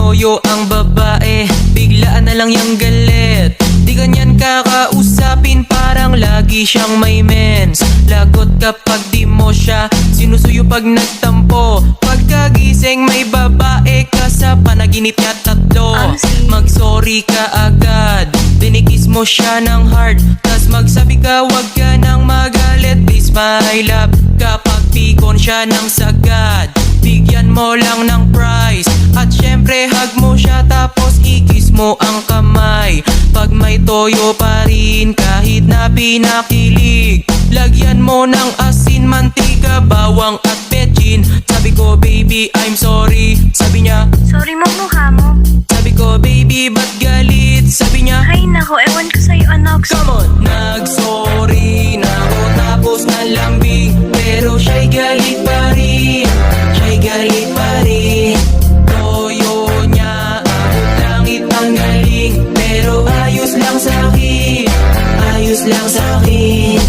tinoyo ang babae, biglaan na lang yung galit. Di ganyan kakausapin, parang lagi siyang may mens. Lagot kapag di mo siya sinusuyo pag nagtampo. Pagkagising may babae ka sa panaginip niya tatlo. Mag-sorry ka agad, dinikis mo siya ng hard, tas magsabi ka wag ka nang magalit. Please my love, kapag pikon siya ng sagad, bigyan mo lang ng price. At syempre hug mo siya tapos ikis mo ang kamay. Pag may toyo pa rin kahit na pinakilig, lagyan mo ng asin, mantika, bawang at betchin. Sabi ko baby I'm sorry, sabi niya Sorry mo mukha mo. sabi ko baby ba't galit, sabi niya Ay nako, ewan ko sa'yo anak. come on. Nag-sorry na ako tapos nalambing, pero siya'y galit pa rin, siya'y galit pa rin. Toyo niya abot langit ang galing, pero ayos lang sa'kin, ayos lang sa'kin.